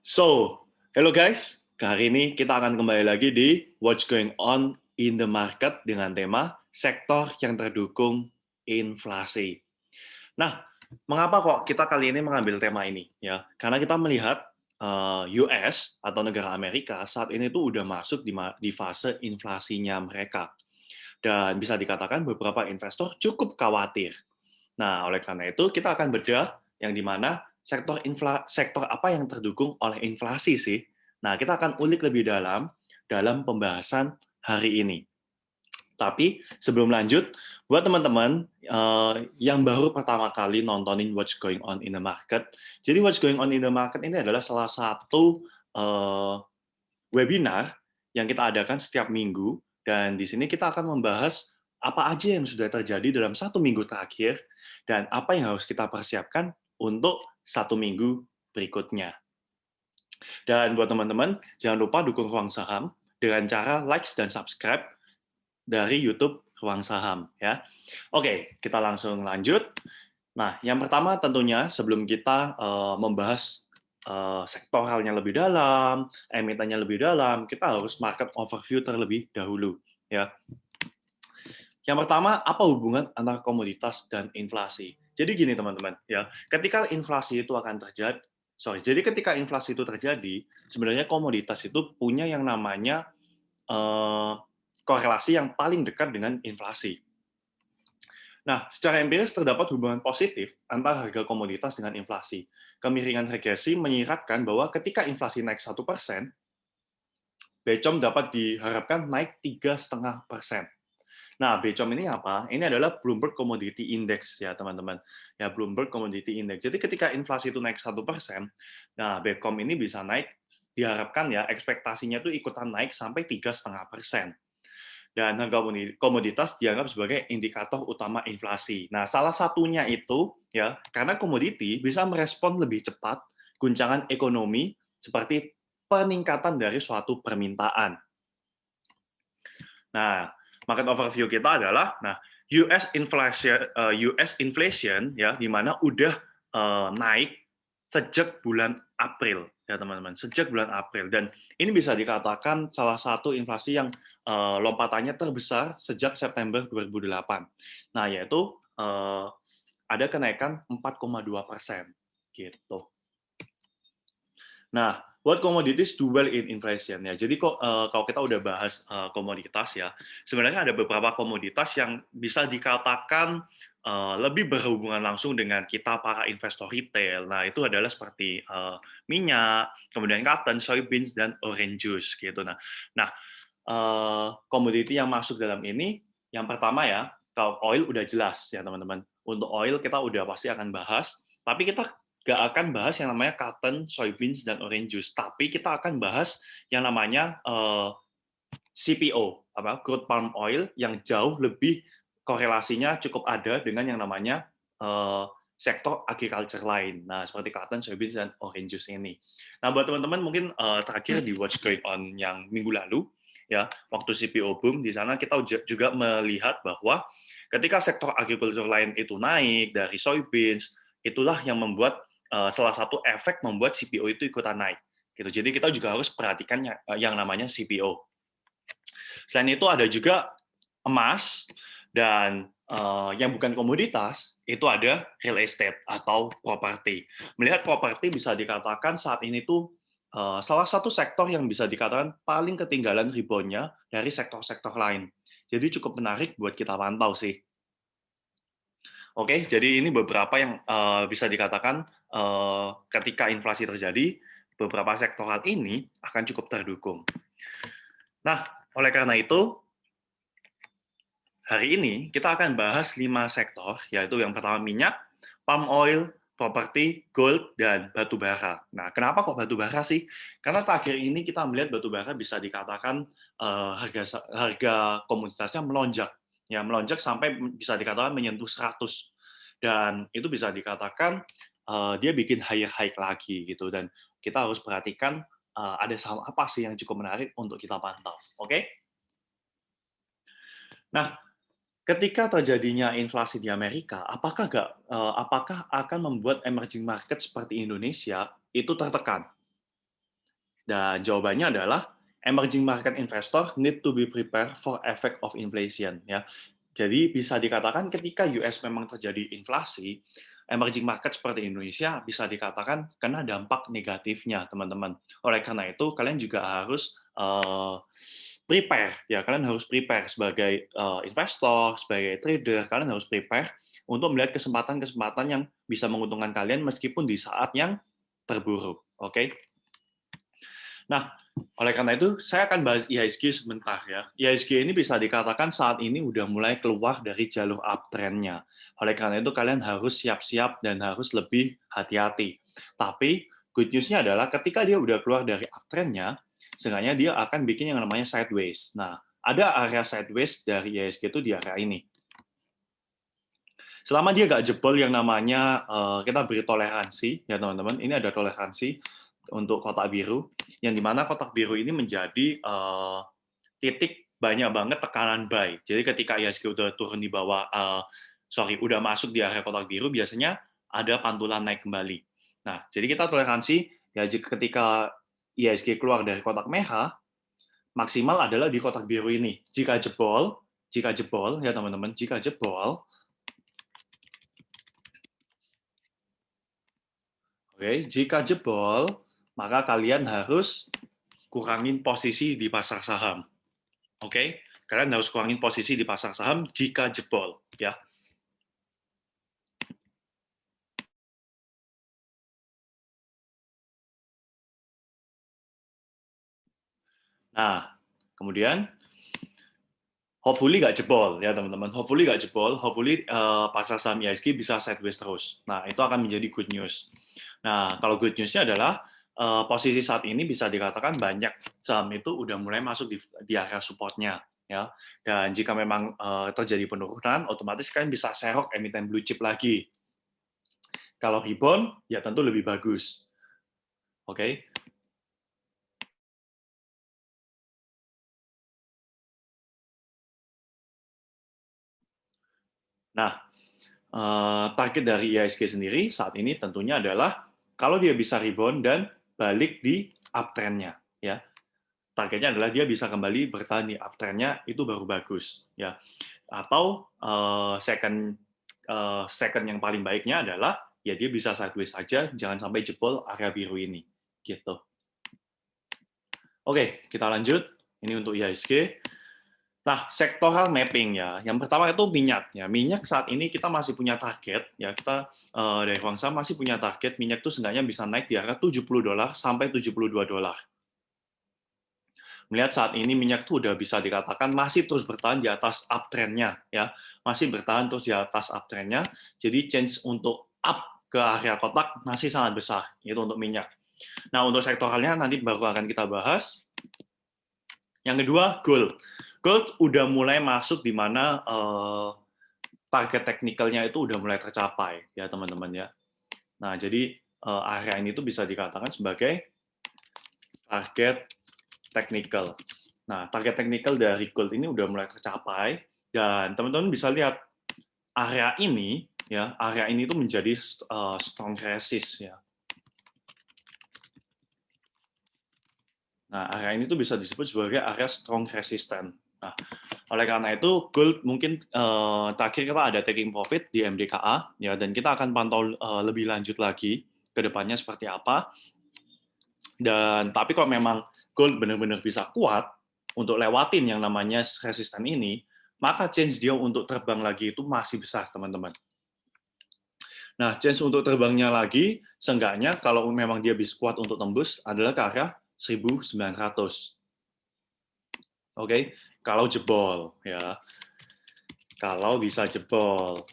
Hello guys. Hari ini kita akan kembali lagi di What's Going On in the Market dengan tema sektor yang terdukung inflasi. Nah, mengapa kok kita kali ini mengambil tema ini? Ya, karena kita melihat US atau negara Amerika saat ini tuh udah masuk di fase inflasinya mereka. Dan bisa dikatakan beberapa investor cukup khawatir. Nah, oleh karena itu kita akan bedah yang di mana sektor apa yang terdukung oleh inflasi sih. Nah, kita akan ulik lebih dalam pembahasan hari ini. Tapi sebelum lanjut, buat teman-teman yang baru pertama kali nontonin What's Going On in the Market, jadi What's Going On in the Market ini adalah salah satu webinar yang kita adakan setiap minggu, dan di sini kita akan membahas apa aja yang sudah terjadi dalam satu minggu terakhir, dan apa yang harus kita persiapkan untuk satu minggu berikutnya. Dan buat teman-teman, jangan lupa dukung Ruang Saham dengan cara like dan subscribe dari YouTube Ruang Saham. Ya. Oke, kita langsung lanjut. Nah, yang pertama tentunya sebelum kita membahas sektoralnya lebih dalam, emitennya lebih dalam, kita harus market overview terlebih dahulu. Ya. Yang pertama, apa hubungan antara komoditas dan inflasi? Jadi gini teman-teman, ya, ketika inflasi itu terjadi, sebenarnya komoditas itu punya yang namanya eh, korelasi yang paling dekat dengan inflasi. Nah, secara empiris terdapat hubungan positif antara harga komoditas dengan inflasi. Kemiringan regresi menyiratkan bahwa ketika inflasi naik 1%, BCOM dapat diharapkan naik 3,5%. Nah, BCOM ini apa? Ini adalah Bloomberg Commodity Index ya, teman-teman. Ya, Bloomberg Commodity Index. Jadi ketika inflasi itu naik 1%, nah BCOM ini bisa naik, diharapkan ya, ekspektasinya itu ikutan naik sampai 3,5%. Dan harga komoditas dianggap sebagai indikator utama inflasi. Nah, salah satunya itu ya karena komoditi bisa merespon lebih cepat guncangan ekonomi seperti peningkatan dari suatu permintaan. Nah, market overview kita adalah US inflation ya di mana udah naik sejak bulan April ya teman-teman, sejak bulan April, dan ini bisa dikatakan salah satu inflasi yang lompatannya terbesar sejak September 2008. Nah, yaitu ada kenaikan 4,2% gitu. Nah, what commodities do well in inflation ya. Jadi kalau kita udah bahas komoditas ya, sebenarnya ada beberapa komoditas yang bisa dikatakan lebih berhubungan langsung dengan kita para investor retail. Nah, itu adalah seperti minyak, kemudian cotton, soybeans, dan orange juice gitu. Nah, komoditi yang masuk dalam ini, yang pertama ya, kalau oil udah jelas ya teman-teman. Untuk oil kita udah pasti akan bahas, tapi kita nggak akan bahas yang namanya cotton, soybeans, dan orange juice. Tapi kita akan bahas yang namanya CPO, crude palm oil, yang jauh lebih korelasinya cukup ada dengan yang namanya sektor agriculture lain. Nah, seperti cotton, soybeans, dan orange juice ini. Nah, buat teman-teman mungkin terakhir di What's Going On yang minggu lalu, ya, waktu CPO boom, di sana kita juga melihat bahwa ketika sektor agriculture lain itu naik dari soybeans, itulah yang membuat salah satu efek membuat CPO itu ikutan naik. Gitu. Jadi kita juga harus perhatikan yang namanya CPO. Selain itu ada juga emas, dan yang bukan komoditas itu ada real estate atau properti. Melihat properti bisa dikatakan saat ini tuh salah satu sektor yang bisa dikatakan paling ketinggalan reboundnya dari sektor-sektor lain. Jadi cukup menarik buat kita pantau sih. Oke, jadi ini beberapa yang bisa dikatakan ketika inflasi terjadi, beberapa sektoral ini akan cukup terdukung. Nah, oleh karena itu, hari ini kita akan bahas 5 sektor, yaitu yang pertama minyak, palm oil, properti, gold, dan batu bara. Nah, kenapa kok batu bara sih? Karena terakhir ini kita melihat batu bara bisa dikatakan harga komoditasnya melonjak. Ya, melonjak sampai bisa dikatakan menyentuh 100. Dan itu bisa dikatakan dia bikin high lagi gitu, dan kita harus perhatikan ada saham apa sih yang cukup menarik untuk kita pantau. Oke? Nah, ketika terjadinya inflasi di Amerika, apakah akan membuat emerging market seperti Indonesia itu tertekan? Dan jawabannya adalah emerging market investor need to be prepared for effect of inflation ya. Jadi bisa dikatakan ketika US memang terjadi inflasi, emerging market seperti Indonesia bisa dikatakan kena dampak negatifnya, teman-teman. Oleh karena itu, kalian juga harus prepare ya, kalian harus prepare sebagai investor, sebagai trader, kalian harus prepare untuk melihat kesempatan-kesempatan yang bisa menguntungkan kalian meskipun di saat yang terburuk. Oke? Nah, oleh karena itu, saya akan bahas IHSG sebentar ya. IHSG ini bisa dikatakan saat ini udah mulai keluar dari jalur uptrend-nya. Oleh karena itu, kalian harus siap-siap dan harus lebih hati-hati. Tapi, good news-nya adalah ketika dia udah keluar dari uptrend-nya, seenggaknya dia akan bikin yang namanya sideways. Nah, ada area sideways dari IHSG itu di area ini. Selama dia nggak jebol yang namanya kita beri toleransi, ya teman-teman, ini ada toleransi untuk kotak biru, yang dimana kotak biru ini menjadi titik banyak banget tekanan buy. Jadi ketika IHSG udah turun di bawah, udah masuk di area kotak biru, biasanya ada pantulan naik kembali. Nah, jadi kita toleransi, ya ketika IHSG keluar dari kotak merah, maksimal adalah di kotak biru ini. Jika jebol, ya teman-teman, jika jebol, oke, jika jebol, maka kalian harus kurangin posisi di pasar saham. Oke, kalian harus kurangin posisi di pasar saham jika jebol, ya. Nah, kemudian hopefully nggak jebol, ya teman-teman. Hopefully nggak jebol, hopefully pasar saham IHSG bisa sideways terus. Nah, itu akan menjadi good news. Nah, kalau good news-nya adalah posisi saat ini bisa dikatakan banyak saham itu udah mulai masuk di area support-nya, ya. Dan jika memang terjadi penurunan, otomatis kalian bisa serok emiten blue chip lagi. Kalau rebound, ya tentu lebih bagus. Oke. Nah, target dari IHSG sendiri saat ini tentunya adalah kalau dia bisa rebound dan balik di uptrend-nya, ya. Targetnya adalah dia bisa kembali bertahan di uptrend-nya, itu baru bagus, ya. Atau second yang paling baiknya adalah ya dia bisa sideways saja, jangan sampai jebol area biru ini, gitu. Oke, kita lanjut. Ini untuk IHSG. Nah, sektoral mapping ya. Yang pertama itu minyak ya. Minyak saat ini kita masih punya target ya. Kita dari Huangsa masih punya target minyak itu seenggaknya bisa naik di harga $70 sampai $72. Melihat saat ini minyak itu udah bisa dikatakan masih terus bertahan di atas uptrend-nya ya. Masih bertahan terus di atas uptrend-nya. Jadi chance untuk up ke area kotak masih sangat besar itu untuk minyak. Nah, untuk sektoralnya nanti baru akan kita bahas. Yang kedua, gold. Gold udah mulai masuk di mana target teknikalnya itu udah mulai tercapai ya teman-teman ya. Nah, jadi area ini tuh bisa dikatakan sebagai target teknikal. Nah, target teknikal dari gold ini udah mulai tercapai dan teman-teman bisa lihat area ini ya, area ini tuh menjadi strong resist ya. Nah, area ini tuh bisa disebut sebagai area strong resistant. Nah, oleh karena itu, gold mungkin terakhir kita ada taking profit di MDKA, ya, dan kita akan pantau lebih lanjut lagi ke depannya seperti apa. Dan tapi kalau memang gold benar-benar bisa kuat untuk lewatin yang namanya resisten ini, maka chance dia untuk terbang lagi itu masih besar, teman-teman. Nah, chance untuk terbangnya lagi, seenggaknya kalau memang dia bisa kuat untuk tembus, adalah ke arah 1900. Oke, kalau jebol, ya. Kalau bisa jebol.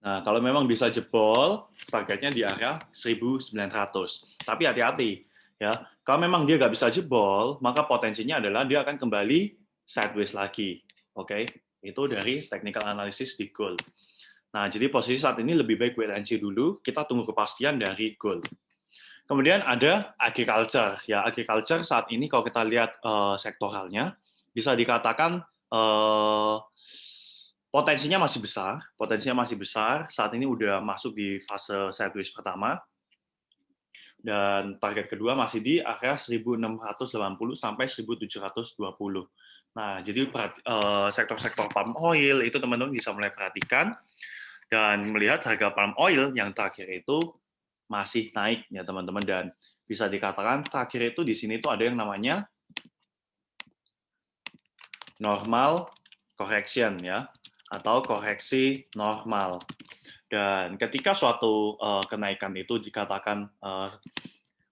Nah, kalau memang bisa jebol, targetnya di area 1900. Tapi hati-hati, ya. Kalau memang dia nggak bisa jebol, maka potensinya adalah dia akan kembali sideways lagi. Oke, itu dari technical analysis di gold. Nah, jadi posisi saat ini lebih baik wait and see dulu, kita tunggu kepastian dari gold. Kemudian ada agriculture. Ya, agriculture saat ini kalau kita lihat sektoralnya, bisa dikatakan potensinya masih besar. Saat ini udah masuk di fase sideways pertama. Dan target kedua masih di area 1680 sampai 1720. Nah, jadi sektor-sektor palm oil itu teman-teman bisa mulai perhatikan dan melihat harga palm oil yang terakhir itu masih naik ya teman-teman, dan bisa dikatakan terakhir itu di sini tuh ada yang namanya normal correction ya, atau koreksi normal. Dan ketika suatu kenaikan itu dikatakan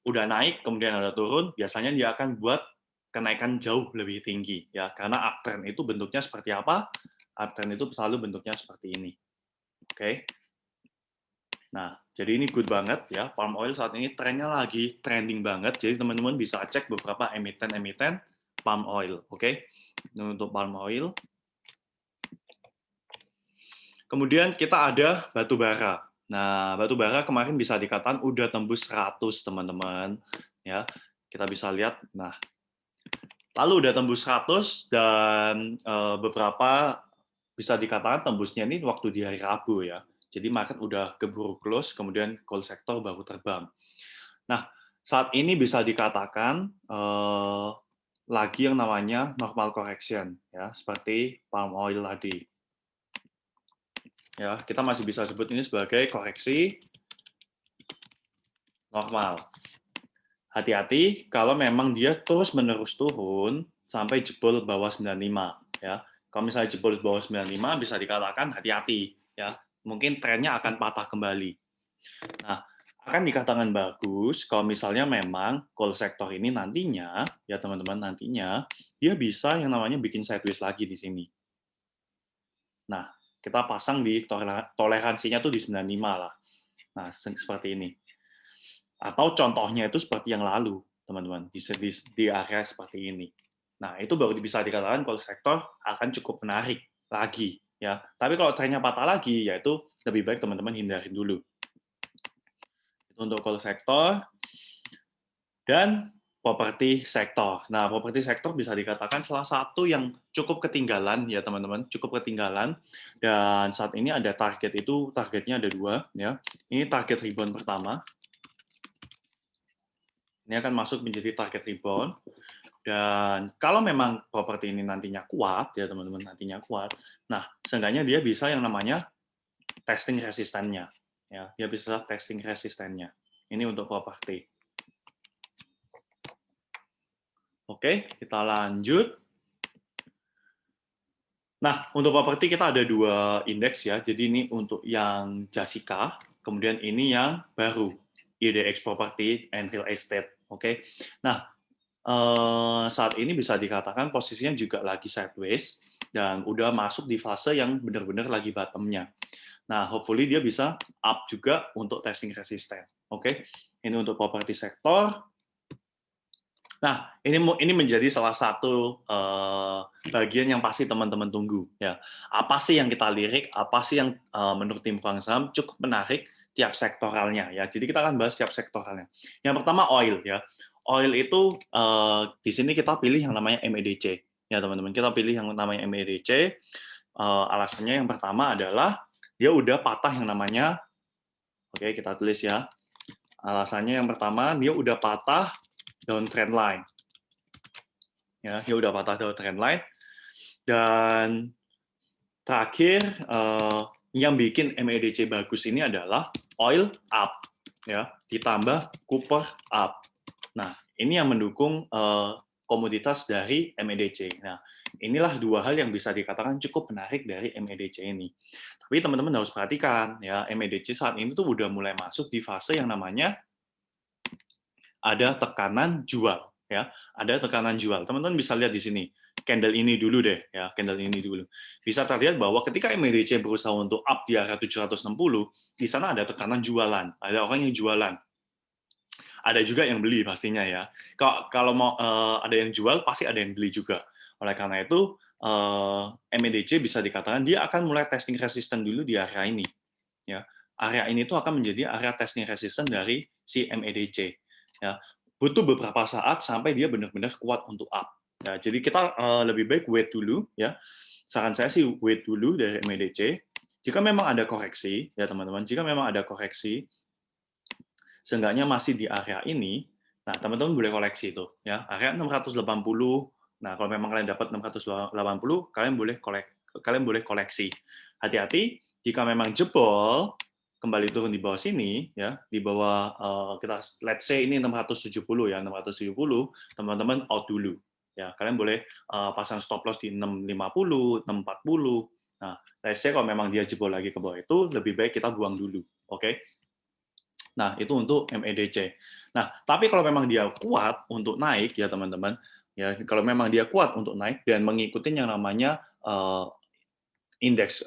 udah naik kemudian ada turun, biasanya dia akan buat kenaikan jauh lebih tinggi ya, karena uptrend itu bentuknya seperti apa? Uptrend itu selalu bentuknya seperti ini. Oke. Nah, jadi ini good banget ya. Palm oil saat ini trennya lagi trending banget. Jadi teman-teman bisa cek beberapa emiten-emiten palm oil. Oke. Ini untuk palm oil. Kemudian kita ada batu bara. Nah, batu bara kemarin bisa dikatakan udah tembus 100, teman-teman. Ya, kita bisa lihat. Nah, lalu udah tembus 100 dan beberapa bisa dikatakan tembusnya ini waktu di hari Rabu ya. Jadi market udah keburu close, kemudian call sector baru terbang. Nah, saat ini bisa dikatakan lagi yang namanya normal correction ya, seperti palm oil tadi. Ya, kita masih bisa sebut ini sebagai koreksi normal. Hati-hati kalau memang dia terus-menerus turun sampai jebol bawah 95 ya. Kalau misalnya jebol bawah 95 bisa dikatakan hati-hati ya. Mungkin trennya akan patah kembali. Nah, akan dikatakan bagus kalau misalnya memang call sector ini nantinya ya teman-teman, nantinya dia bisa yang namanya bikin sideways lagi di sini. Nah, kita pasang di toleransinya tuh di 95 lah. Nah, seperti ini. Atau contohnya itu seperti yang lalu, teman-teman, di area seperti ini. Nah, itu baru bisa dikatakan kalau sektor akan cukup menarik lagi. Ya. Tapi kalau trennya patah lagi, yaitu lebih baik teman-teman hindarin dulu. Itu untuk call sektor. Dan properti sektor. Nah, properti sektor bisa dikatakan salah satu yang cukup ketinggalan ya teman-teman, cukup ketinggalan. Dan saat ini ada target itu, targetnya ada 2 ya. Ini target rebound pertama. Ini akan masuk menjadi target rebound. Dan kalau memang properti ini nantinya kuat ya teman-teman, nantinya kuat. Nah, seenggaknya dia bisa yang namanya testing resistennya. Ya, dia bisa testing resistennya. Ini untuk properti. Oke, kita lanjut. Nah, untuk properti kita ada 2 indeks ya. Jadi ini untuk yang Jessica, kemudian ini yang baru, IDX Property and Real Estate. Oke. Nah, saat ini bisa dikatakan posisinya juga lagi sideways dan udah masuk di fase yang benar-benar lagi bottom-nya. Nah, hopefully dia bisa up juga untuk testing resisten. Oke. Ini untuk properti sektor. Nah, ini menjadi salah satu bagian yang pasti teman-teman tunggu ya. Apa sih yang kita lirik? Apa sih yang menurut tim pegang saham cukup menarik tiap sektoralnya ya. Jadi kita akan bahas tiap sektoralnya. Yang pertama oil ya. Oil itu di sini kita pilih yang namanya MEDC ya teman-teman. Kita pilih yang namanya MEDC. Alasannya yang pertama adalah dia udah patah yang namanya, oke kita tulis ya. Alasannya yang pertama dia udah patah downtrend line. Ya, dia udah patah trend line. Dan terakhir yang bikin MEDC bagus ini adalah oil up ya, ditambah copper up. Nah, ini yang mendukung komoditas dari MEDC. Nah, inilah 2 hal yang bisa dikatakan cukup menarik dari MEDC ini. Tapi teman-teman harus perhatikan ya, MEDC saat ini tuh udah mulai masuk di fase yang namanya ada tekanan jual ya, ada tekanan jual. Teman-teman bisa lihat di sini, candle ini dulu deh ya, candle ini dulu. Bisa terlihat bahwa ketika MEDC berusaha untuk up di area 760, di sana ada tekanan jualan, ada orang yang jualan. Ada juga yang beli pastinya ya. Kalau mau ada yang jual, pasti ada yang beli juga. Oleh karena itu, MEDC bisa dikatakan dia akan mulai testing resisten dulu di area ini. Ya, area ini tuh akan menjadi area testing resisten dari si MEDC. Ya, butuh beberapa saat sampai dia benar-benar kuat untuk up. Ya, jadi kita lebih baik wait dulu ya. Saran saya sih wait dulu dari MEDC. Jika memang ada koreksi ya teman-teman, jika memang ada koreksi seenggaknya masih di area ini, nah teman-teman boleh koleksi itu ya, area 680. Nah, kalau memang kalian dapat 680, kalian boleh koleksi. Hati-hati jika memang jebol, kembali turun di bawah sini ya, di bawah kita let's say ini 670 ya, 670, teman-teman out dulu. Ya, kalian boleh pasang stop loss di 650, 640. Nah, let's say kalau memang dia jebol lagi ke bawah itu, lebih baik kita buang dulu. Oke? Nah, itu untuk MEDC. Nah, tapi kalau memang dia kuat untuk naik ya teman-teman, ya kalau memang dia kuat untuk naik dan mengikuti yang namanya indeks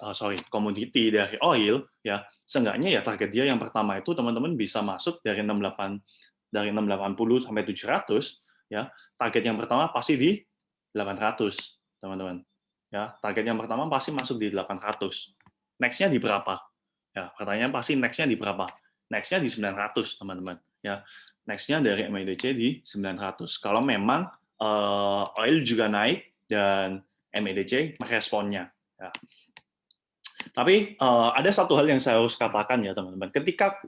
komoditi dari oil ya, seenggaknya ya target dia yang pertama itu teman-teman bisa masuk dari 680 sampai 700 ya. Target yang pertama pasti di 800, teman-teman. Ya, target yang pertama pasti masuk di 800. Next-nya di berapa? Ya, pertanyaan pasti next-nya di berapa? Next-nya di 900, teman-teman. Ya, next-nya dari MEDC di 900. Kalau memang oil juga naik dan MEDC meresponnya. Ya. Tapi ada satu hal yang saya harus katakan ya teman-teman. Ketika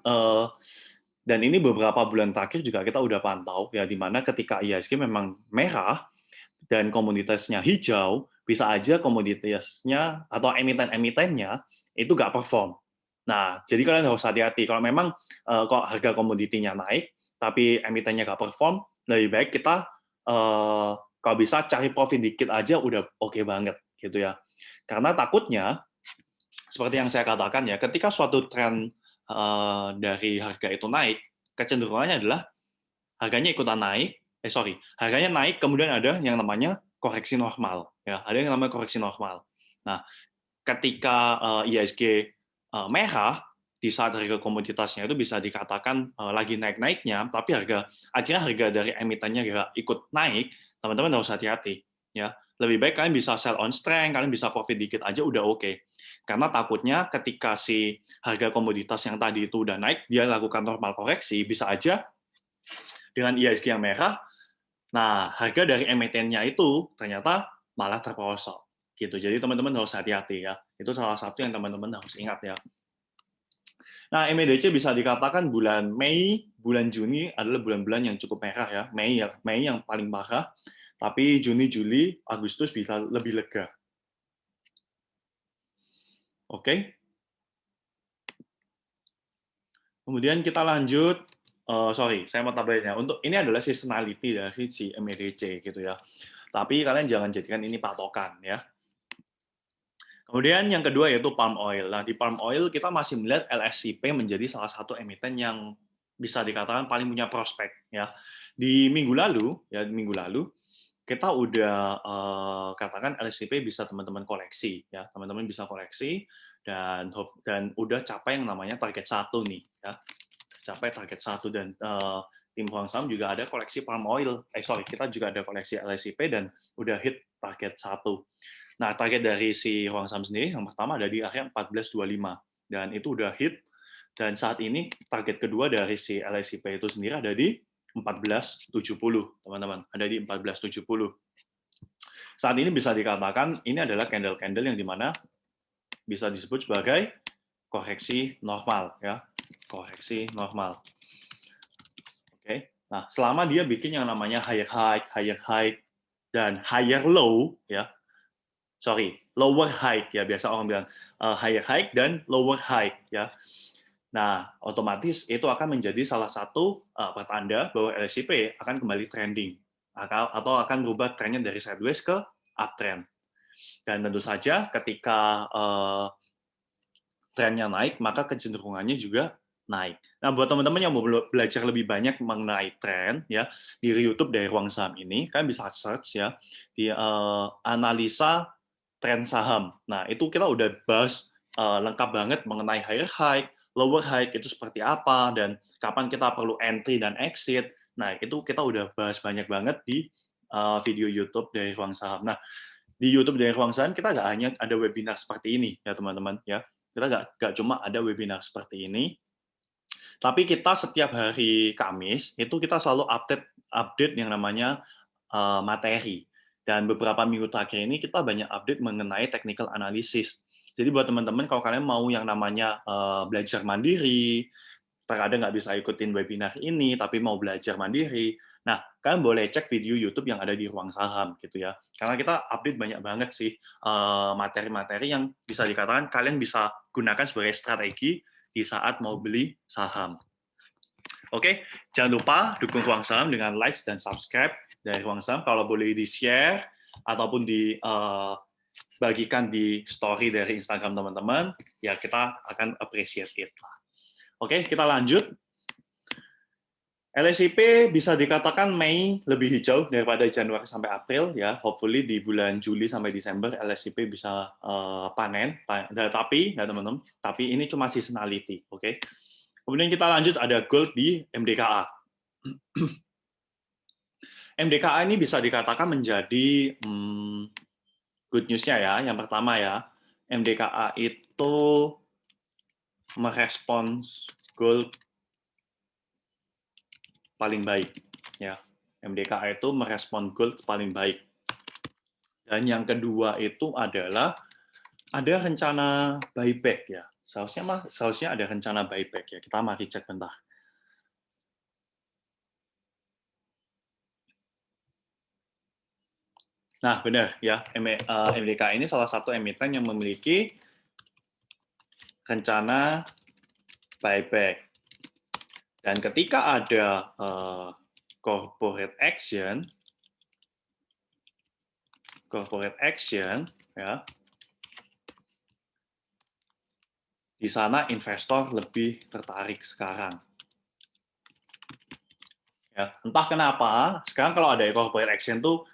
dan ini beberapa bulan terakhir juga kita udah pantau ya, di mana ketika IHSG memang merah dan komoditasnya hijau, bisa aja komoditasnya atau emiten-emitennya itu nggak perform. Nah, jadi kalian harus hati-hati. Kalau memang kok harga komoditinya naik, tapi emitennya nggak perform, lebih baik kita kalau bisa cari profit dikit aja udah oke banget gitu ya. Karena takutnya seperti yang saya katakan ya, ketika suatu tren dari harga itu naik, kecenderungannya adalah harganya ikutan naik, harganya naik, kemudian ada yang namanya koreksi normal, ya, ada yang namanya koreksi normal. Nah, ketika IHSG merah, di saat harga komoditasnya itu bisa dikatakan lagi naik-naiknya, tapi akhirnya harga dari emitennya nggak ikut naik, teman-teman harus hati-hati. Ya, lebih baik kalian bisa sell on strength, kalian bisa profit dikit aja udah oke. Karena takutnya ketika si harga komoditas yang tadi itu udah naik, dia lakukan normal koreksi, bisa aja dengan IHSG yang merah, nah harga dari emitennya itu ternyata malah terperosok gitu. Jadi teman-teman harus hati-hati ya. Itu salah satu yang teman-teman harus ingat ya. Nah, MEDC bisa dikatakan bulan Mei, bulan Juni adalah bulan-bulan yang cukup merah ya. Mei yang paling parah, tapi Juni, Juli, Agustus bisa lebih lega. Oke. Kemudian kita lanjut, saya mau tambahin ya. Untuk ini adalah seasonality dari si MEDC gitu ya. Tapi kalian jangan jadikan ini patokan ya. Kemudian yang kedua yaitu palm oil. Nah, di palm oil kita masih melihat LSCP menjadi salah satu emiten yang bisa dikatakan paling punya prospek ya. Di minggu lalu kita udah katakan LSCP bisa teman-teman koleksi ya. Teman-teman bisa koleksi dan udah capai yang namanya target 1 nih ya. Capai target 1 dan tim Huang Saham juga ada koleksi palm oil. Kita juga ada koleksi LSCP dan udah hit target 1. Nah, target dari si Huang Saham sendiri yang pertama ada di area 1425 dan itu udah hit, dan saat ini target kedua dari si LSCP itu sendiri ada di 1470, teman-teman. Ada di 1470. Saat ini bisa dikatakan ini adalah candle-candle yang dimana bisa disebut sebagai koreksi normal ya. Koreksi normal. Oke. Nah, selama dia bikin yang namanya higher high dan higher low ya, lower high ya, biasa orang bilang higher high dan lower high ya. Nah, otomatis itu akan menjadi salah satu pertanda bahwa LSCP akan kembali trending atau akan berubah trennya dari sideways ke uptrend. Dan tentu saja ketika trennya naik, maka kecenderungannya juga naik. Nah, buat teman-teman yang mau belajar lebih banyak mengenai tren ya, di YouTube dari Ruang Saham ini, kalian bisa search ya di analisa tren saham. Nah, itu kita udah bahas lengkap banget mengenai higher high, lower high itu seperti apa, dan kapan kita perlu entry dan exit. Nah, itu kita udah bahas banyak banget di video YouTube dari Ruang Saham. Nah, di YouTube dari Ruang Saham kita nggak hanya ada webinar seperti ini ya teman-teman ya. Kita nggak cuma ada webinar seperti ini, tapi kita setiap hari Kamis itu kita selalu update yang namanya materi. Dan beberapa minggu terakhir ini kita banyak update mengenai technical analysis. Jadi buat teman-teman kalau kalian mau yang namanya belajar mandiri, terkadang nggak bisa ikutin webinar ini, tapi mau belajar mandiri. Nah, kalian boleh cek video YouTube yang ada di Ruang Saham gitu ya. Karena kita update banyak banget sih materi-materi yang bisa dikatakan kalian bisa gunakan sebagai strategi di saat mau beli saham. Oke, jangan lupa dukung Ruang Saham dengan likes dan subscribe dari Ruang Saham. Kalau boleh di-share ataupun dibagikan di story dari Instagram teman-teman, ya kita akan appreciate it. Oke, kita lanjut. LSIP bisa dikatakan Mei lebih hijau daripada Januari sampai April ya. Hopefully di bulan Juli sampai Desember LSIP bisa panen. Tapi ya teman-teman, tapi ini cuma seasonality, oke. Kemudian kita lanjut ada gold di MDKA. MDKA ini bisa dikatakan menjadi good news-nya ya. Yang pertama ya, MDKA itu merespons gold paling baik ya. MDKA itu merespon gold paling baik. Dan yang kedua itu adalah ada rencana buyback ya. Seharusnya ada rencana buyback ya. Kita mari cek bentar. Nah, benar ya. MDKA ini salah satu emiten yang memiliki rencana buyback. Dan ketika ada corporate action ya, di sana investor lebih tertarik sekarang. Ya, entah kenapa sekarang kalau ada corporate action tuh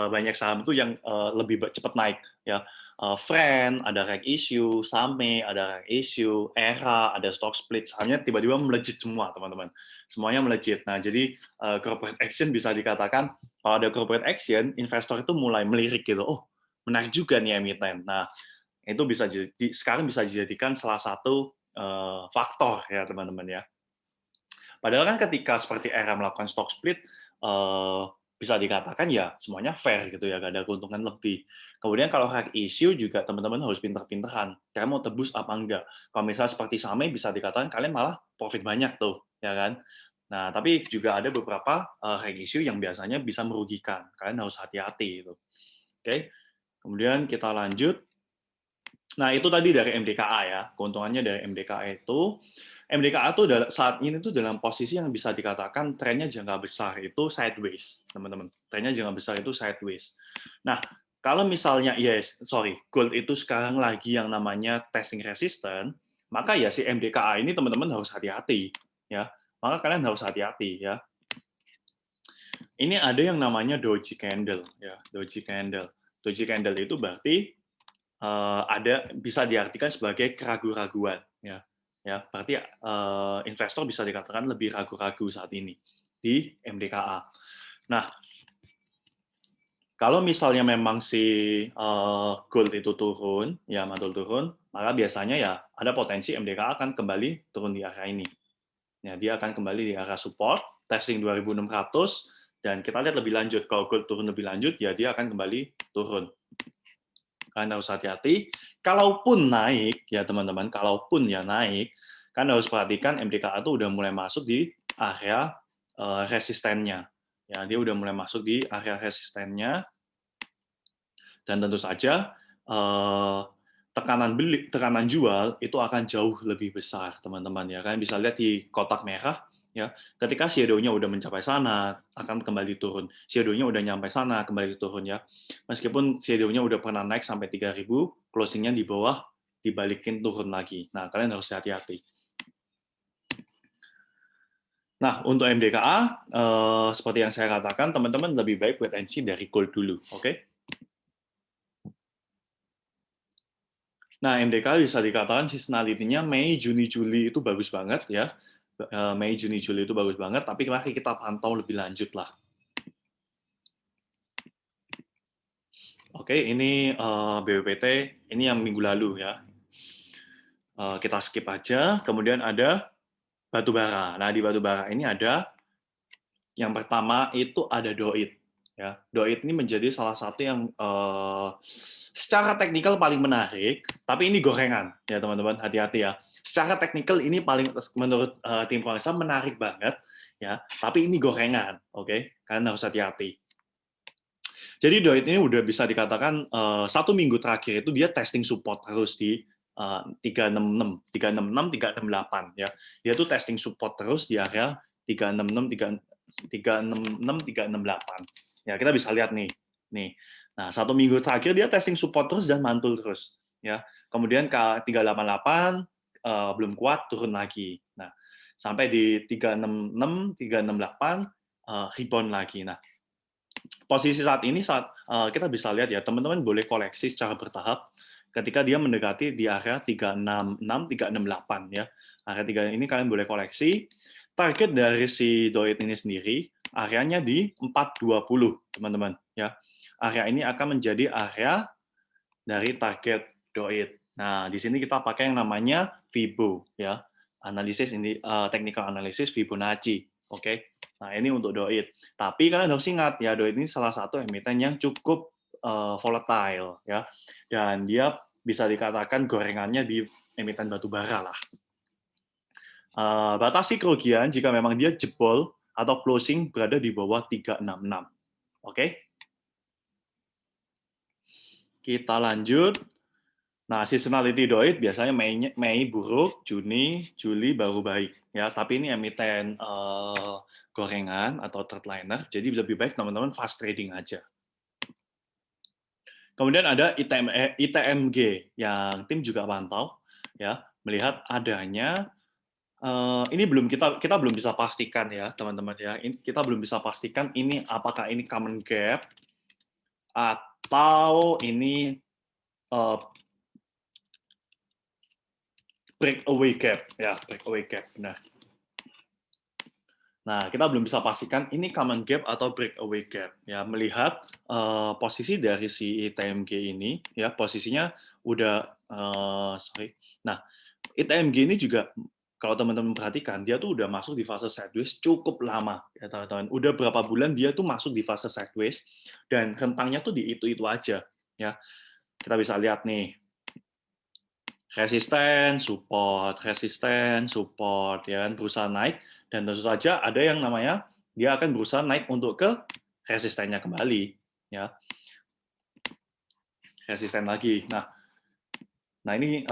banyak saham tuh yang lebih cepat naik ya. Friend, ada reg issue, Same, ada reg issue, Era, ada stock split, sahamnya tiba-tiba melejit semua teman-teman. Semuanya melejit. Nah, jadi corporate action bisa dikatakan kalau ada corporate action, investor itu mulai melirik gitu. Oh, menarik juga nih emiten. Nah, itu bisa jadi sekarang bisa dijadikan salah satu faktor ya teman-teman ya. Padahal kan ketika seperti Era melakukan stock split, bisa dikatakan ya semuanya fair gitu ya, nggak ada keuntungan lebih. Kemudian kalau reg issue juga teman-teman harus pinter-pinteran, kalian mau tebus apa enggak. Kalau misalnya seperti Same bisa dikatakan kalian malah profit banyak tuh, ya kan. Nah, tapi juga ada beberapa reg issue yang biasanya bisa merugikan, kalian harus hati-hati itu. Oke, kemudian kita lanjut. Nah, itu tadi dari MDKA ya, keuntungannya dari MDKA itu. MDKA tuh saat ini tuh dalam posisi yang bisa dikatakan trennya jangka besar itu sideways, teman-teman. Trennya jangka besar itu sideways. Nah, kalau misalnya gold itu sekarang lagi yang namanya testing resistant, maka ya si MDKA ini teman-teman harus hati-hati ya. Maka kalian harus hati-hati ya. Ini ada yang namanya doji candle ya, doji candle. Doji candle itu berarti ada bisa diartikan sebagai keraguan-raguan ya. Ya, berarti investor bisa dikatakan lebih ragu-ragu saat ini di MDKA. Nah, kalau misalnya memang si gold itu turun, ya mantul turun, maka biasanya ya ada potensi MDKA akan kembali turun di area ini. Ya, dia akan kembali di area support, testing 2600, dan kita lihat lebih lanjut. Kalau gold turun lebih lanjut, ya dia akan kembali turun. Kalian harus hati-hati. Kalaupun naik, ya teman-teman, kalaupun ya naik, kan harus perhatikan MDKA itu udah mulai masuk di area resistennya. Ya, dia udah mulai masuk di area resistennya. Dan tentu saja tekanan jual itu akan jauh lebih besar, teman-teman ya. Kalian bisa lihat di kotak merah ya. Ketika shadow-nya udah mencapai sana, akan kembali turun. Shadow-nya udah nyampe sana, kembali turun ya. Meskipun shadow-nya udah pernah naik sampai 3.000, closing-nya di bawah dibalikin turun lagi. Nah, kalian harus hati-hati. Nah, untuk MDKA, seperti yang saya katakan, teman-teman lebih baik wait and see dari gold dulu, oke? Nah, MDKA bisa dikatakan seasonality-nya Mei, Juni, Juli itu bagus banget ya. Mei, Juni, Juli itu bagus banget, tapi mari kita pantau lebih lanjut lah. Oke, ini BPPT, ini yang minggu lalu ya. Kita skip aja, kemudian ada batubara. Nah, di batubara ini ada yang pertama itu ada DOIT. Ya, DOIT ini menjadi salah satu yang secara teknikal paling menarik, tapi ini gorengan ya teman-teman, hati-hati ya. Secara teknikal ini paling menurut tim Quansa menarik banget ya, tapi ini gorengan, oke? Kalian harus hati-hati. Jadi Doit ini udah bisa dikatakan 1 minggu terakhir itu dia testing support terus di 366, 366, 368 ya. Dia tuh testing support terus di area 366, 366, 368. Ya kita bisa lihat nih. Nah 1 minggu terakhir dia testing support terus dan mantul terus ya. Kemudian ke 388 belum kuat turun lagi. Nah sampai di 366, 368 rebound lagi. Nah posisi saat ini kita bisa lihat ya, teman-teman boleh koleksi secara bertahap ketika dia mendekati di area 366, 368 ya. Area 3 ini kalian boleh koleksi. Target dari si Doit ini sendiri areanya di 420, teman-teman ya. Area ini akan menjadi area dari target Doit. Nah, di sini kita pakai yang namanya Fibo ya. Analisis ini technical analysis Fibonacci. Oke. Nah, ini untuk Doit. Tapi kalian harus ingat ya, Doit ini salah satu emiten yang cukup volatile ya. Dan dia bisa dikatakan gorengannya di emiten batubara lah. Batasi kerugian jika memang dia jebol atau closing berada di bawah 366. Oke? Kita lanjut. Nah, seasonality Doit biasanya Mei buruk, Juni, Juli baru baik. Ya, tapi ini emiten gorengan atau third liner, jadi lebih baik teman-teman fast trading aja. Kemudian ada ITMG yang tim juga pantau, ya, melihat adanya ini kita belum bisa pastikan ya teman-teman ya. Kita belum bisa pastikan ini apakah ini common gap atau ini breakaway gap ya, breakaway gap benar. Nah, kita belum bisa pastikan ini common gap atau breakaway gap ya. Melihat posisi dari si ITMG ini ya, posisinya udah sorry. Nah, ITMG ini juga kalau teman-teman perhatikan dia tuh udah masuk di fase sideways cukup lama ya teman-teman. Udah berapa bulan dia tuh masuk di fase sideways dan rentangnya tuh di itu aja ya. Kita bisa lihat nih resisten, support, ya kan, berusaha naik, dan tentu saja ada yang namanya dia akan berusaha naik untuk ke resistennya kembali, ya, resisten lagi. Nah ini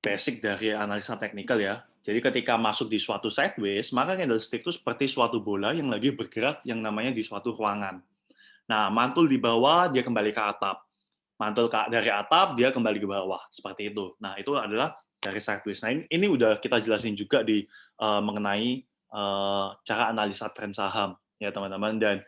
basic dari analisa teknikal ya. Jadi ketika masuk di suatu sideways, maka candlestick itu seperti suatu bola yang lagi bergerak yang namanya di suatu ruangan. Nah, mantul di bawah, dia kembali ke atap. Mantul dari atap, dia kembali ke bawah. Seperti itu. Nah, itu adalah dari sideways. Nah, ini udah kita jelasin juga di mengenai cara analisa tren saham, ya teman-teman. Dan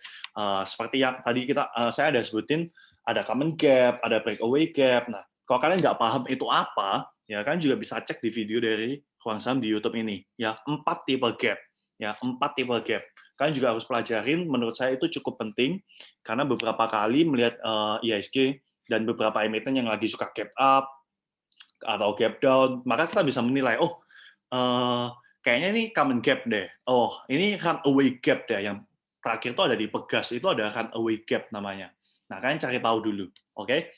seperti yang tadi saya ada sebutin, ada common gap, ada breakaway gap. Nah, kalau kalian nggak paham itu apa, ya kan juga bisa cek di video dari Ruang Saham di YouTube ini. Ya, 4 tipe gap. Ya, 4 tipe gap. Kalian juga harus pelajarin, menurut saya itu cukup penting, karena beberapa kali melihat IHSG dan beberapa emiten yang lagi suka gap up atau gap down, maka kita bisa menilai, oh, kayaknya ini common gap deh. Oh, ini runaway gap deh. Yang terakhir itu ada di Pegas, itu ada runaway gap namanya. Nah, kalian cari tahu dulu, oke?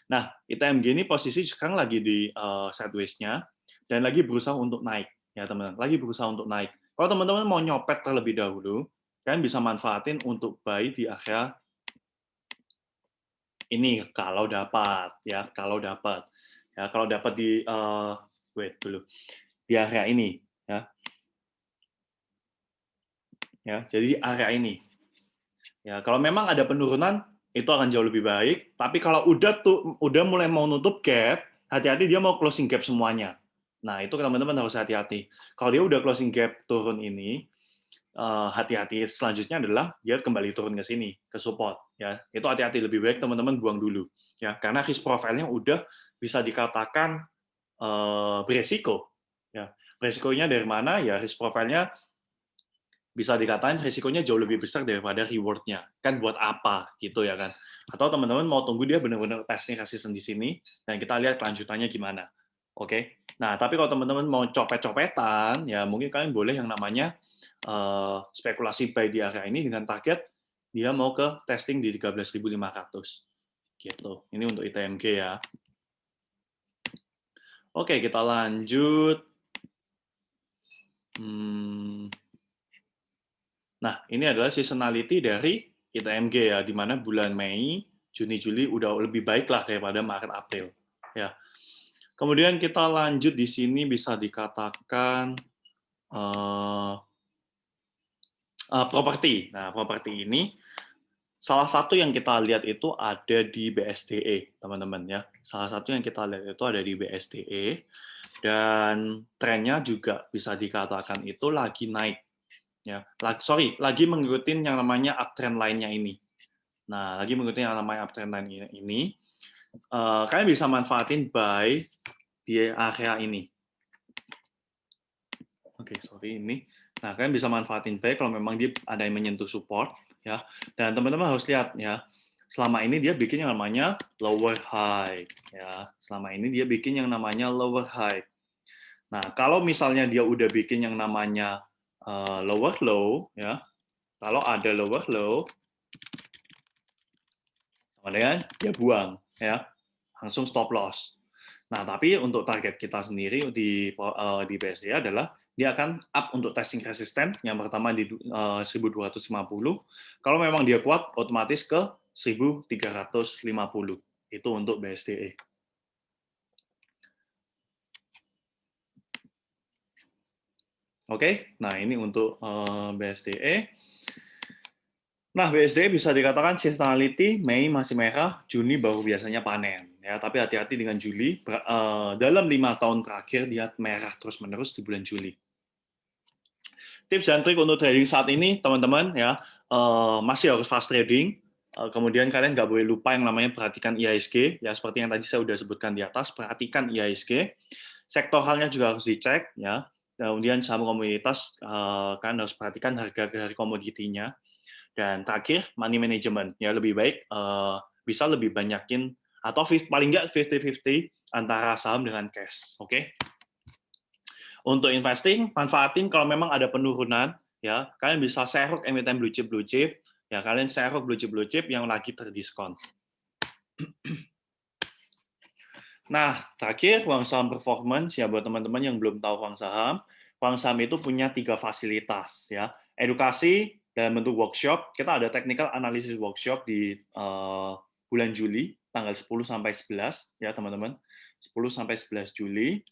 Nah, ITMG ini posisi sekarang lagi di sideways-nya dan lagi berusaha untuk naik, ya teman-teman. Lagi berusaha untuk naik. Kalau teman-teman mau nyopet terlebih dahulu, kalian bisa manfaatin untuk buy di area ini kalau dapat, ya kalau dapat. Ya, kalau dapat di wait dulu. Di area ini, ya. Ya, jadi area ini. Ya, kalau memang ada penurunan itu akan jauh lebih baik, tapi kalau udah mulai mau nutup gap, hati-hati dia mau closing gap semuanya. Nah, itu teman-teman harus hati-hati. Kalau dia udah closing gap turun ini, hati-hati selanjutnya adalah dia kembali turun ke sini, ke support ya. Itu hati-hati, lebih baik teman-teman buang dulu ya, karena risk profile-nya udah bisa dikatakan beresiko ya. Resikonya dari mana ya, risk profile-nya bisa dikatakan risikonya jauh lebih besar daripada reward-nya. Kan buat apa gitu ya kan. Atau teman-teman mau tunggu dia benar-benar testing resisten di sini dan kita lihat kelanjutannya gimana. Oke. Nah, tapi kalau teman-teman mau copet-copetan ya mungkin kalian boleh yang namanya spekulasi buy di area ini dengan target dia mau ke testing di 13.500 gitu. Ini untuk ITMG ya. Oke, kita lanjut. Hmm, Nah, ini adalah seasonality dari ITMG ya, di mana bulan Mei, Juni, Juli udah lebih baik lah daripada Maret, April. Ya. Kemudian kita lanjut di sini bisa dikatakan uh, properti. Nah, properti ini salah satu yang kita lihat itu ada di BSDE, teman-teman ya. Salah satu yang kita lihat itu ada di BSDE dan trennya juga bisa dikatakan itu lagi naik ya. Lagi mengikuti yang namanya uptrend lainnya ini. Nah, lagi mengikuti yang namanya uptrend line ini, kalian bisa manfaatin buy di area ini. Oke, sorry ini. Nah, kalian bisa manfaatin buy kalau memang dia ada yang menyentuh support, ya. Dan teman-teman harus lihat ya, selama ini dia bikin yang namanya lower high, ya. Selama ini dia bikin yang namanya lower high. Nah, kalau misalnya dia udah bikin yang namanya lower low, ya. Kalau ada lower low, sama dengan dia buang, ya. Langsung stop loss. Nah, tapi untuk target kita sendiri di BSD adalah dia akan up untuk testing resisten. Yang pertama di 1250. Kalau memang dia kuat, otomatis ke 1350. Itu untuk BSDE. Oke, nah ini untuk BSDE. Nah, BSDE bisa dikatakan seasonality, Mei masih merah, Juni baru biasanya panen. Ya, tapi hati-hati dengan Juli. Dalam 5 tahun terakhir dia merah terus-menerus di bulan Juli. Tips dan trik untuk trading saat ini, teman-teman ya, masih harus fast trading. Kemudian kalian nggak boleh lupa yang namanya perhatikan IHSG, ya seperti yang tadi saya sudah sebutkan di atas, perhatikan IHSG. Sektoralnya juga harus dicek, ya. Kemudian saham komoditas, kalian harus perhatikan harga dari komoditinya. Dan terakhir, money management, ya lebih baik bisa lebih banyakin atau paling nggak 50-50 antara saham dengan cash, oke? Untuk investing, manfaatin kalau memang ada penurunan, ya kalian bisa serok emiten blue chip, ya kalian serok blue chip yang lagi terdiskon. Nah, terakhir uang saham performance ya buat teman-teman yang belum tahu uang saham itu punya 3 fasilitas ya, edukasi dalam bentuk workshop. Kita ada technical analysis workshop di bulan Juli tanggal 10 sampai 11 ya teman-teman, 10 sampai 11 Juli.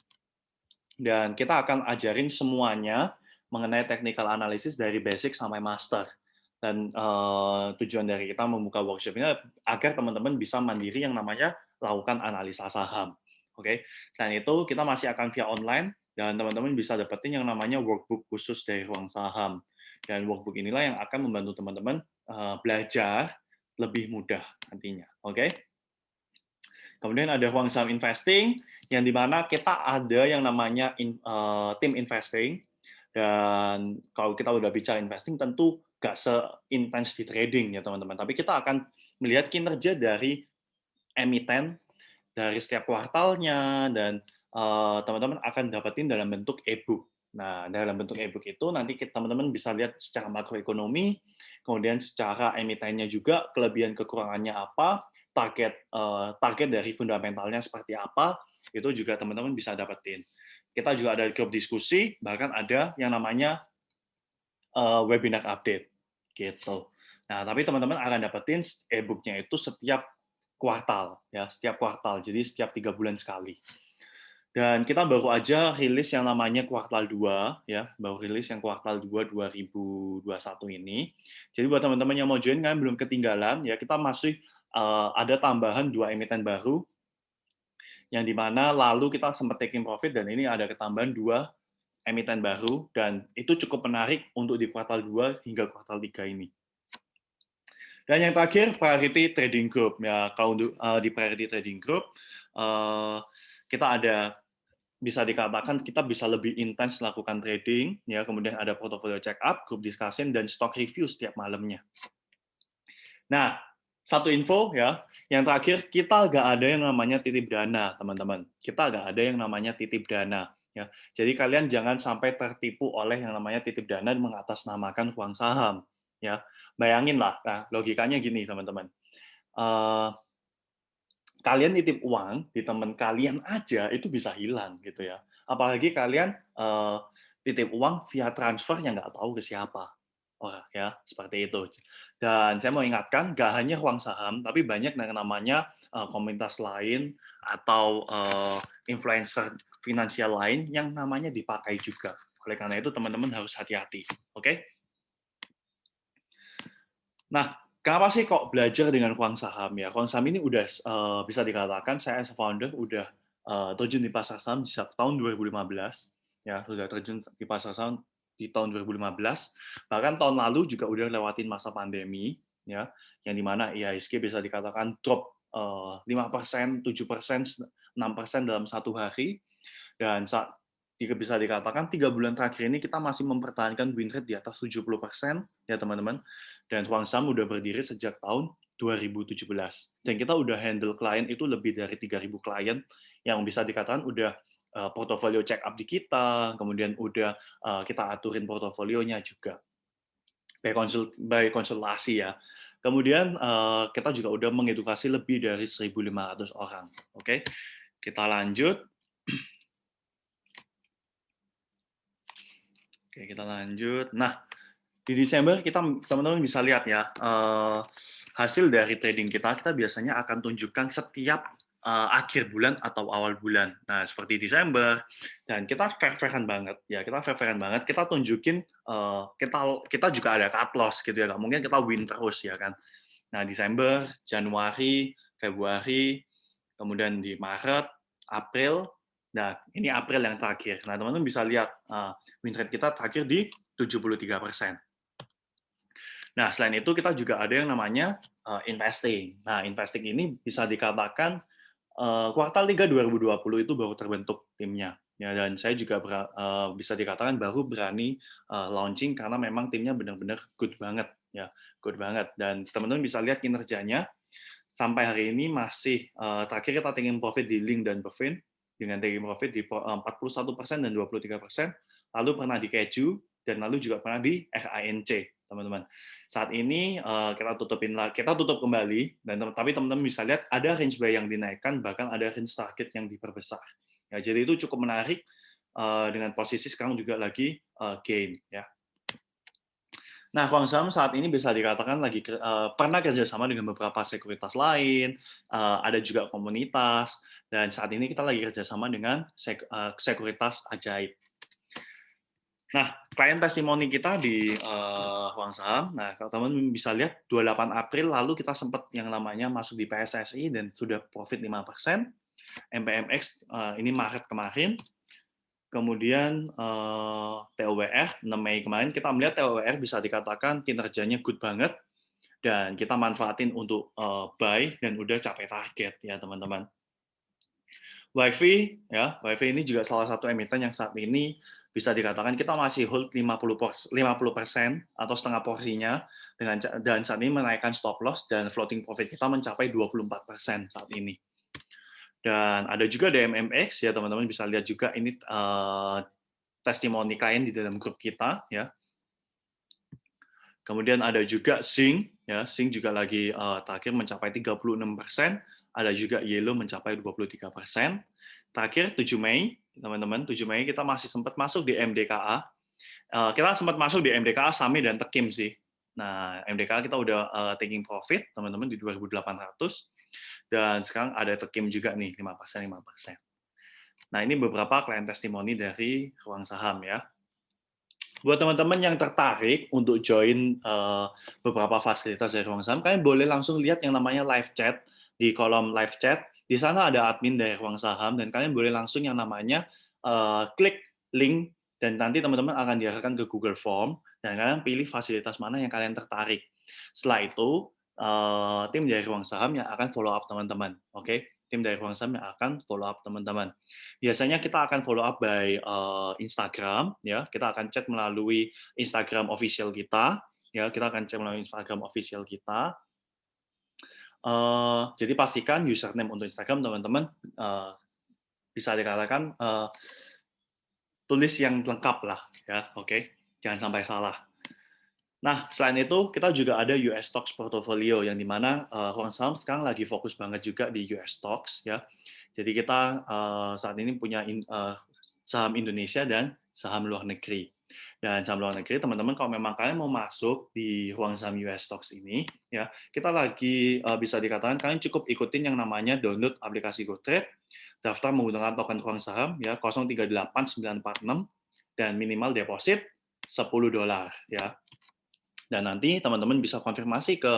Dan kita akan ajarin semuanya mengenai technical analysis dari basic sampai master. Dan tujuan dari kita membuka workshop ini agar teman-teman bisa mandiri yang namanya lakukan analisa saham. Oke. Selain itu, kita masih akan via online dan teman-teman bisa dapetin yang namanya workbook khusus dari ruang saham. Dan workbook inilah yang akan membantu teman-teman belajar lebih mudah nantinya. Oke. Kemudian ada ruang saham investing, yang dimana kita ada yang namanya tim investing, dan kalau kita udah bicara investing, tentu nggak se-intens di trading ya teman-teman, tapi kita akan melihat kinerja dari emiten, dari setiap kuartalnya, dan teman-teman akan dapetin dalam bentuk e-book. Nah, dalam bentuk e-book itu nanti teman-teman bisa lihat secara makroekonomi, kemudian secara emitennya juga, kelebihan kekurangannya apa, target dari fundamentalnya seperti apa, itu juga teman-teman bisa dapetin. Kita juga ada grup diskusi, bahkan ada yang namanya webinar update gitu. Nah, tapi teman-teman akan dapetin e-booknya itu setiap kuartal ya, setiap kuartal. Jadi setiap 3 bulan sekali. Dan kita baru aja rilis yang namanya kuartal 2 ya, baru rilis yang kuartal 2 2021 ini. Jadi buat teman-teman yang mau join kan belum ketinggalan ya, kita masih ada tambahan 2 emiten baru yang dimana lalu kita sempat taking profit dan ini ada ketambahan 2 emiten baru dan itu cukup menarik untuk di kuartal 2 hingga kuartal 3 ini. Dan yang terakhir, Priority Trading Group. Ya, kalau di Priority Trading Group, kita ada, bisa dikatakan kita bisa lebih intens melakukan trading, ya. Kemudian ada portfolio check up, group discussion, dan stock review setiap malamnya. Nah, satu info ya, yang terakhir kita nggak ada yang namanya titip dana, teman-teman. Kita nggak ada yang namanya titip dana. Ya, jadi kalian jangan sampai tertipu oleh yang namanya titip dana dan mengatasnamakan uang saham. Ya, bayangin lah, nah, logikanya gini teman-teman. kalian nitip uang di teman kalian aja itu bisa hilang gitu ya. Apalagi kalian titip uang via transfer yang nggak tahu ke siapa. Oh ya, seperti itu. Dan saya mau ingatkan, nggak hanya uang saham, tapi banyak yang namanya komunitas lain atau influencer finansial lain yang namanya dipakai juga. Oleh karena itu teman-teman harus hati-hati. Oke? Nah, kenapa sih kok belajar dengan uang saham ya? Uang saham ini udah bisa dikatakan saya as a founder udah terjun di pasar saham sejak tahun 2015 ya, sudah terjun di pasar saham di tahun 2015. Bahkan tahun lalu juga udah lewatin masa pandemi ya, yang di mana IHSG bisa dikatakan drop 5%, 7%, 6% dalam satu hari. Dan saat jika bisa dikatakan 3 bulan terakhir ini kita masih mempertahankan win rate di atas 70% ya teman-teman. Dan Huang Sam udah berdiri sejak tahun 2017. Dan kita udah handle klien itu lebih dari 3.000 klien yang bisa dikatakan udah portofolio check up di kita, kemudian udah kita aturin portofolionya juga by konsultasi ya. Kemudian kita juga udah mengedukasi lebih dari 1.500 orang. Oke, kita lanjut. Oke, kita lanjut. Nah, di Desember kita teman-teman bisa lihat ya, hasil dari trading kita, kita biasanya akan tunjukkan setiap akhir bulan atau awal bulan. Nah, seperti Desember, dan kita fair-fairan banget, ya kita fair-fairan banget, kita tunjukin, kita juga ada cut loss gitu ya, nggak mungkin kita win terus ya kan. Nah, Desember, Januari, Februari, kemudian di Maret, April, nah ini April yang terakhir. Nah, teman-teman bisa lihat win rate kita terakhir di 73%. Nah, selain itu kita juga ada yang namanya investing. Nah, investing ini bisa dikatakan kuartal 3 2020 itu baru terbentuk timnya. Ya, dan saya juga bisa dikatakan baru berani launching karena memang timnya benar-benar good banget ya, good banget. Dan teman-teman bisa lihat kinerjanya sampai hari ini masih terakhir kita taking profit di Link dan Bevin dengan taking profit di 41% dan 23%, lalu pernah di Keju dan lalu juga pernah di RANC, teman-teman. Saat ini kita tutup kembali dan tapi teman-teman bisa lihat ada range buy yang dinaikkan, bahkan ada range target yang diperbesar. Ya, jadi itu cukup menarik dengan posisi sekarang juga lagi gain ya. Nah, Huang Saham saat ini bisa dikatakan lagi pernah kerjasama dengan beberapa sekuritas lain, ada juga komunitas, dan saat ini kita lagi kerjasama dengan sekuritas ajaib. Nah, klien testimoni kita di Huang Saham, nah kalau teman bisa lihat 28 April lalu kita sempat yang namanya masuk di PSSI dan sudah profit 5%, MPMX ini Maret kemarin, kemudian TOWR 6 Mei kemarin kita melihat TOWR bisa dikatakan kinerjanya good banget dan kita manfaatin untuk buy dan udah capai target ya teman-teman. WiFi ya, WiFi ini juga salah satu emiten yang saat ini bisa dikatakan kita masih hold 50% atau setengah porsinya dan saat ini menaikkan stop loss dan floating profit kita mencapai 24% saat ini. Dan ada juga DMMX ya teman-teman bisa lihat juga ini testimoni klien di dalam grup kita ya. Kemudian ada juga Sing ya, Sing juga lagi terakhir mencapai 36%, ada juga Yellow mencapai 23%. Terakhir 7 Mei, teman-teman, 7 Mei kita masih sempat masuk di MDKA. Kita sempat masuk di MDKA, Sami dan Tekim sih. Nah, MDKA kita udah taking profit, teman-teman, di 2.800 dan sekarang ada Tekim juga nih 5%. Nah, ini beberapa klien testimoni dari Ruang Saham ya. Buat teman-teman yang tertarik untuk join beberapa fasilitas dari Ruang Saham, kalian boleh langsung lihat yang namanya live chat di kolom live chat. Di sana ada admin dari Ruang Saham dan kalian boleh langsung yang namanya klik link dan nanti teman-teman akan diarahkan ke Google Form dan kalian pilih fasilitas mana yang kalian tertarik. Setelah itu tim dari Ruang Saham yang akan follow up teman-teman, oke? Tim dari Ruang Saham yang akan follow up teman-teman. Biasanya kita akan follow up by Instagram, ya. Kita akan chat melalui Instagram official kita, ya. Kita akan chat melalui Instagram official kita. Jadi pastikan username untuk Instagram teman-teman bisa dikatakan tulis yang lengkap lah, ya. Oke, jangan sampai salah. Nah, selain itu kita juga ada US Stocks Portfolio yang di mana Ruang Saham sekarang lagi fokus banget juga di US Stocks ya. Jadi kita saat ini punya saham Indonesia dan saham luar negeri. Dan saham luar negeri teman-teman kalau memang kalian mau masuk di ruang saham US Stocks ini ya, kita lagi bisa dikatakan kalian cukup ikutin yang namanya download aplikasi GoTrade, daftar menggunakan token ruang saham ya 038946 dan minimal deposit $10 ya. Dan nanti teman-teman bisa konfirmasi ke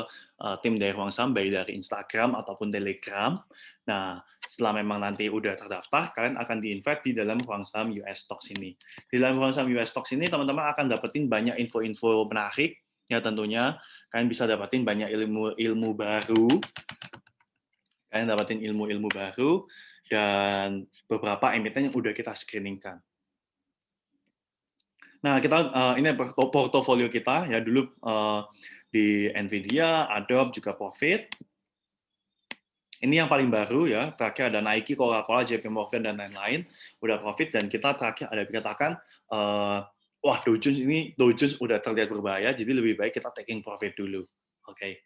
tim dari Ruang Saham, baik dari Instagram ataupun Telegram. Nah, setelah memang nanti udah terdaftar, kalian akan di-invite di dalam Ruang Saham US Stocks ini. Di dalam Ruang Saham US Stocks ini, teman-teman akan dapetin banyak info-info menarik, ya tentunya kalian bisa dapetin banyak ilmu-ilmu baru, dan beberapa emiten yang udah kita screeningkan. Nah, kita ini portofolio kita ya dulu di Nvidia, Adobe juga Profit. Ini yang paling baru ya. Terakhir ada Nike, Coca-Cola, JP Morgan dan lain-lain udah Profit dan kita terakhir ada dikatakan wah Dow Jones udah terlihat berbahaya jadi lebih baik kita taking profit dulu. Oke.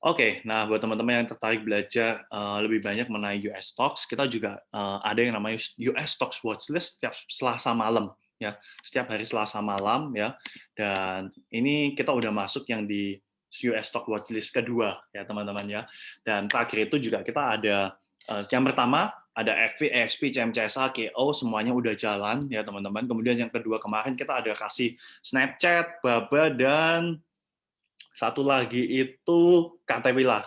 Oke, nah buat teman-teman yang tertarik belajar lebih banyak mengenai US Stocks, kita juga ada yang namanya US Stocks Watchlist setiap Selasa malam ya, setiap hari Selasa malam ya. Dan ini kita udah masuk yang di US Stock Watchlist kedua ya teman-teman ya. Dan terakhir itu juga kita ada yang pertama ada FV, EXP, CMCSA, KO semuanya udah jalan ya teman-teman. Kemudian yang kedua kemarin kita ada kasih Snapchat, Baba dan satu lagi itu Caterpillar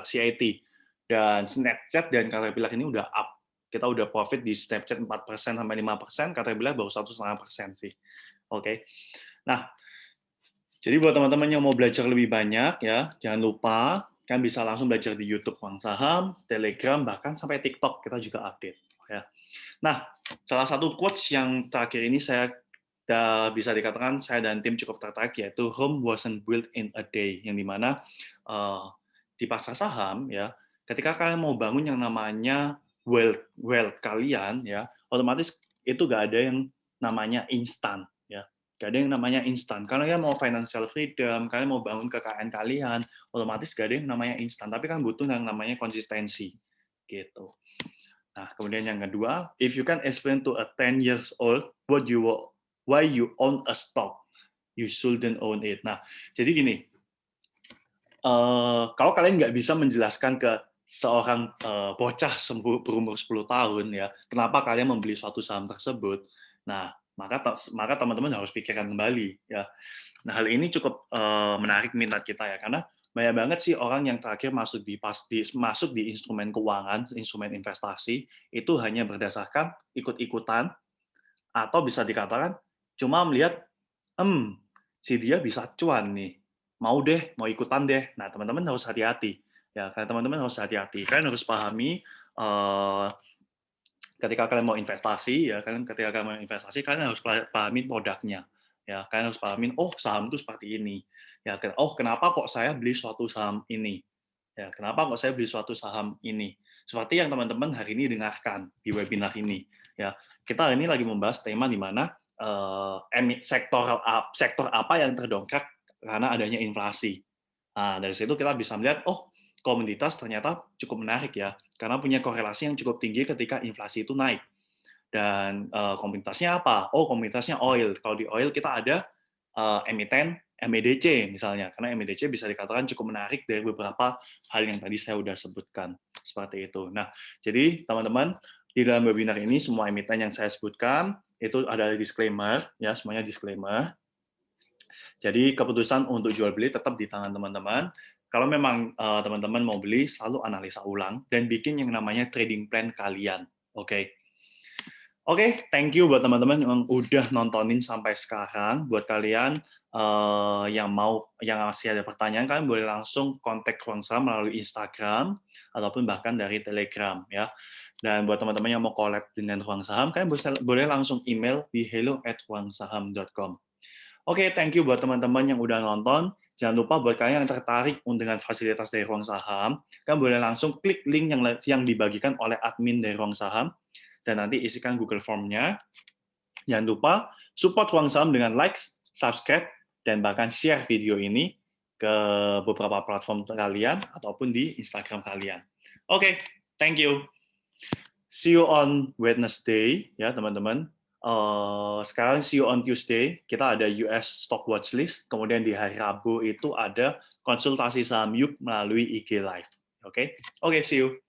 CIT. Dan Snapchat dan Caterpillar ini udah up. Kita udah profit di Snapchat 4% sampai 5%, Caterpillar baru 1,5% sih. Oke. Nah, jadi buat teman-teman yang mau belajar lebih banyak ya, jangan lupa kan bisa langsung belajar di YouTube Ruang Saham, Telegram, bahkan sampai TikTok kita juga update ya. Nah, salah satu quotes yang terakhir ini saya bisa dikatakan saya dan tim cukup tertarik yaitu Rome wasn't built in a day, yang dimana di pasar saham ya, ketika kalian mau bangun yang namanya wealth kalian ya, otomatis itu gak ada yang namanya instan ya, gak ada yang namanya instan. Kalian mau financial freedom, kalian mau bangun kekayaan kalian, otomatis gak ada yang namanya instan, tapi kan butuh yang namanya konsistensi gitu. Nah, kemudian yang kedua, if you can explain to a 10 years old why you own a stock, you shouldn't own it. Nah, jadi gini, kalau kalian nggak bisa menjelaskan ke seorang bocah berumur 10 tahun ya, kenapa kalian membeli suatu saham tersebut, nah maka teman-teman harus pikirkan kembali ya. Nah, hal ini cukup menarik minat kita ya, karena banyak banget sih orang yang terakhir masuk di instrumen keuangan, instrumen investasi, itu hanya berdasarkan ikut-ikutan, atau bisa dikatakan cuma melihat, si dia bisa cuan nih, mau ikutan deh. Nah, teman-teman harus hati-hati. Ya, teman-teman harus hati-hati. Kalian harus pahami, ketika kalian mau investasi ya, kalian harus pahami produknya. Ya, kalian harus pahamin, oh saham itu seperti ini. Ya, oh kenapa kok saya beli suatu saham ini? Ya, kenapa kok saya beli suatu saham ini? Seperti yang teman-teman hari ini dengarkan di webinar ini. Ya, kita hari ini lagi membahas tema di mana sektor apa yang terdongkrak karena adanya inflasi. Nah, dari situ kita bisa melihat, oh komoditas ternyata cukup menarik ya, karena punya korelasi yang cukup tinggi ketika inflasi itu naik. Dan komoditasnya apa? Oh, komoditasnya oil. Kalau di oil kita ada emiten MEDC misalnya, karena MEDC bisa dikatakan cukup menarik dari beberapa hal yang tadi saya sudah sebutkan. Seperti itu. Nah, jadi teman-teman, di dalam webinar ini semua emiten yang saya sebutkan itu ada disclaimer, ya semuanya disclaimer. Jadi keputusan untuk jual beli tetap di tangan teman-teman. Kalau memang teman-teman mau beli, selalu analisa ulang dan bikin yang namanya trading plan kalian. Oke. Oke, thank you buat teman-teman yang udah nontonin sampai sekarang. Buat kalian yang masih ada pertanyaan, kalian boleh langsung kontak Ruang Saham melalui Instagram ataupun bahkan dari Telegram ya. Dan buat teman-teman yang mau collab dengan Ruang Saham, kalian boleh langsung email di hello@ruangsaham.com. Oke, thank you buat teman-teman yang udah nonton. Jangan lupa buat kalian yang tertarik dengan fasilitas dari Ruang Saham, kalian boleh langsung klik link yang dibagikan oleh admin dari Ruang Saham, dan nanti isikan Google Form-nya. Jangan lupa support Ruang Saham dengan like, subscribe, dan bahkan share video ini ke beberapa platform kalian ataupun di Instagram kalian. Oke, thank you. See you on Wednesday ya teman-teman. Sekarang see you on Tuesday. Kita ada US Stock Watchlist. Kemudian di hari Rabu itu ada konsultasi saham Yuk melalui IG Live. Oke, see you.